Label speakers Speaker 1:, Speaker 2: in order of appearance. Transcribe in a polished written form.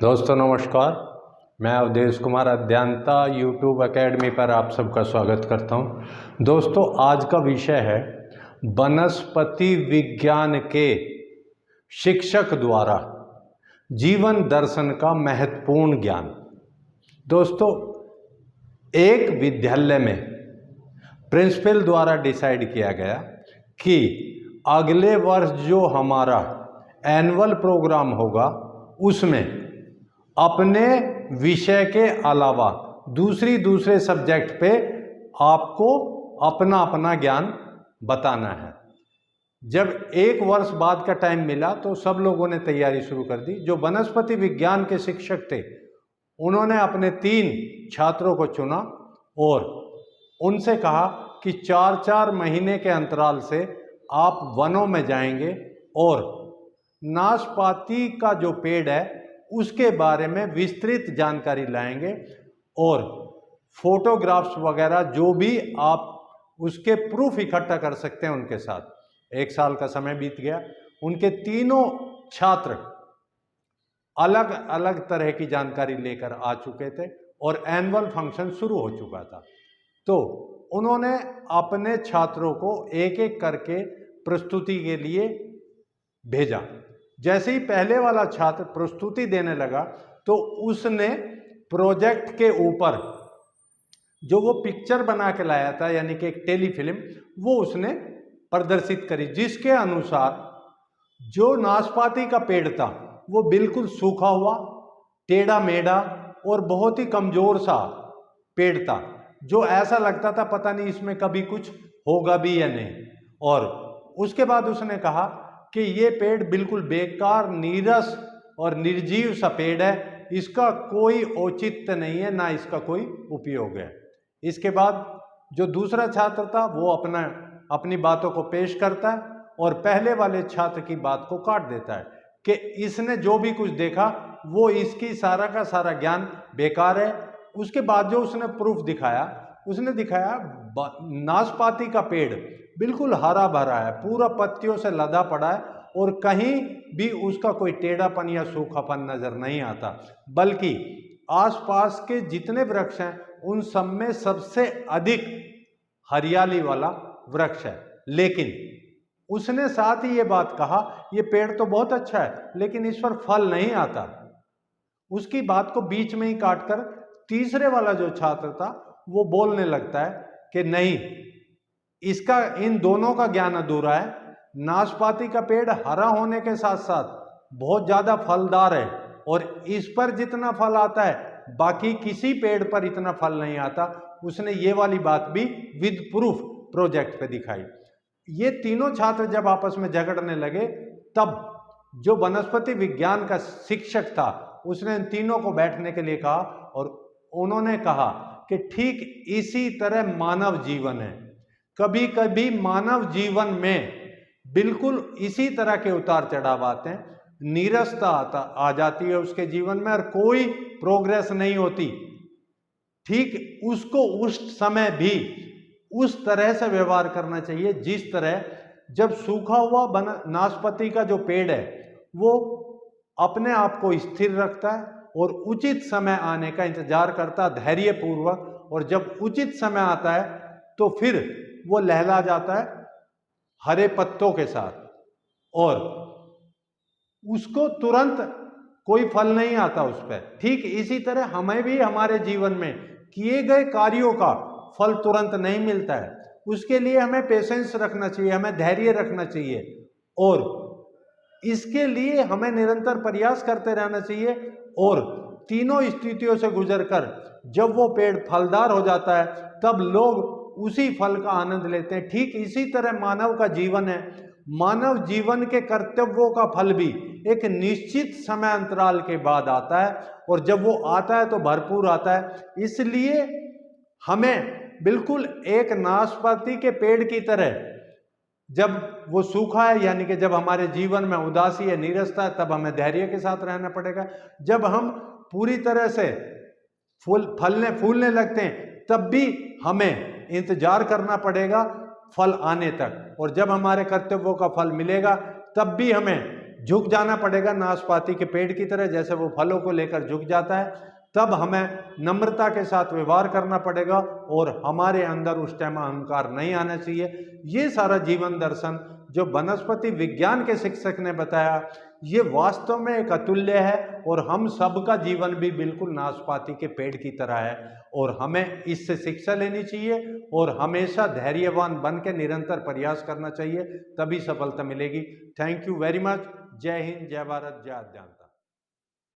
Speaker 1: दोस्तों नमस्कार, मैं अवधेश कुमार अध्यांता यूट्यूब एकेडमी पर आप सबका स्वागत करता हूं। दोस्तों आज का विषय है वनस्पति विज्ञान के शिक्षक द्वारा जीवन दर्शन का महत्वपूर्ण ज्ञान। दोस्तों एक विद्यालय में प्रिंसिपल द्वारा डिसाइड किया गया कि अगले वर्ष जो हमारा एनुअल प्रोग्राम होगा उसमें अपने विषय के अलावा दूसरे सब्जेक्ट पे आपको अपना अपना ज्ञान बताना है। जब एक वर्ष बाद का टाइम मिला तो सब लोगों ने तैयारी शुरू कर दी। जो वनस्पति विज्ञान के शिक्षक थे उन्होंने अपने 3 छात्रों को चुना और उनसे कहा कि 4-4 महीने के अंतराल से आप वनों में जाएंगे और नाशपाती का जो पेड़ है उसके बारे में विस्तृत जानकारी लाएंगे और फोटोग्राफ्स वगैरह जो भी आप उसके प्रूफ इकट्ठा कर सकते हैं उनके साथ। 1 साल का समय बीत गया। उनके तीनों छात्र अलग अलग तरह की जानकारी लेकर आ चुके थे और एनुअल फंक्शन शुरू हो चुका था। तो उन्होंने अपने छात्रों को एक एक करके प्रस्तुति के लिए भेजा। जैसे ही पहले वाला छात्र प्रस्तुति देने लगा तो उसने प्रोजेक्ट के ऊपर जो वो पिक्चर बना के लाया था, यानी कि एक टेलीफिल्म, वो उसने प्रदर्शित करी, जिसके अनुसार जो नाशपाती का पेड़ था वो बिल्कुल सूखा हुआ, टेढ़ा मेढ़ा और बहुत ही कमजोर सा पेड़ था, जो ऐसा लगता था पता नहीं इसमें कभी कुछ होगा भी या नहीं। और उसके बाद उसने कहा कि ये पेड़ बिल्कुल बेकार, नीरस और निर्जीव सा पेड़ है, इसका कोई औचित्य नहीं है, ना इसका कोई उपयोग है। इसके बाद जो दूसरा छात्र था वो अपनी बातों को पेश करता है और पहले वाले छात्र की बात को काट देता है कि इसने जो भी कुछ देखा वो इसकी सारा का सारा ज्ञान बेकार है। उसके बाद जो उसने प्रूफ दिखाया, उसने दिखाया नाशपाती का पेड़ बिल्कुल हरा भरा है, पूरा पत्तियों से लदा पड़ा है और कहीं भी उसका कोई टेढ़ापन या सूखापन नजर नहीं आता, बल्कि आसपास के जितने वृक्ष हैं उन सब में सबसे अधिक हरियाली वाला वृक्ष है। लेकिन उसने साथ ही ये बात कहा, ये पेड़ तो बहुत अच्छा है लेकिन इस पर फल नहीं आता। उसकी बात को बीच में ही काटकर तीसरे वाला जो छात्र था वो बोलने लगता है कि नहीं, इसका इन दोनों का ज्ञान अधूरा है। नाशपाती का पेड़ हरा होने के साथ साथ बहुत ज्यादा फलदार है और इस पर जितना फल आता है बाकी किसी पेड़ पर इतना फल नहीं आता। उसने ये वाली बात भी विद प्रूफ प्रोजेक्ट पे दिखाई। ये तीनों छात्र जब आपस में झगड़ने लगे तब जो वनस्पति विज्ञान का शिक्षक था उसने इन तीनों को बैठने के लिए कहा और उन्होंने कहा कि ठीक इसी तरह मानव जीवन है। कभी कभी मानव जीवन में बिल्कुल इसी तरह के उतार चढ़ाव आते हैं, नीरसता आ जाती है उसके जीवन में और कोई प्रोग्रेस नहीं होती। ठीक उसको उस समय भी उस तरह से व्यवहार करना चाहिए जिस तरह जब सूखा हुआ नाशपाती का जो पेड़ है वो अपने आप को स्थिर रखता है और उचित समय आने का इंतजार करता है धैर्य पूर्वक, और जब उचित समय आता है तो फिर वो लहला जाता है हरे पत्तों के साथ और उसको तुरंत कोई फल नहीं आता उस पर। ठीक इसी तरह हमें भी हमारे जीवन में किए गए कार्यों का फल तुरंत नहीं मिलता है। उसके लिए हमें पेशेंस रखना चाहिए, हमें धैर्य रखना चाहिए और इसके लिए हमें निरंतर प्रयास करते रहना चाहिए। और तीनों स्थितियों से गुजरकर जब वो पेड़ फलदार हो जाता है तब लोग उसी फल का आनंद लेते हैं। ठीक इसी तरह मानव का जीवन है। मानव जीवन के कर्तव्यों का फल भी एक निश्चित समय अंतराल के बाद आता है और जब वो आता है तो भरपूर आता है। इसलिए हमें बिल्कुल एक नाशपाती के पेड़ की तरह जब वो सूखा है, यानी कि जब हमारे जीवन में उदासी है, नीरसता है, तब हमें धैर्य के साथ रहना पड़ेगा। जब हम पूरी तरह से फूलने लगते हैं तब भी हमें इंतजार करना पड़ेगा फल आने तक, और जब हमारे कर्तव्यों का फल मिलेगा तब भी हमें झुक जाना पड़ेगा नाशपाती के पेड़ की तरह, जैसे वो फलों को लेकर झुक जाता है। तब हमें नम्रता के साथ व्यवहार करना पड़ेगा और हमारे अंदर उस टाइम अहंकार नहीं आना चाहिए। ये सारा जीवन दर्शन जो वनस्पति विज्ञान के शिक्षक ने बताया, ये वास्तव में एक अतुल्य है और हम सबका जीवन भी बिल्कुल नाशपाती के पेड़ की तरह है और हमें इससे शिक्षा लेनी चाहिए और हमेशा धैर्यवान बन के निरंतर प्रयास करना चाहिए, तभी सफलता मिलेगी। Thank you very much. जय हिंद, जय भारत, जय अज्ञानता।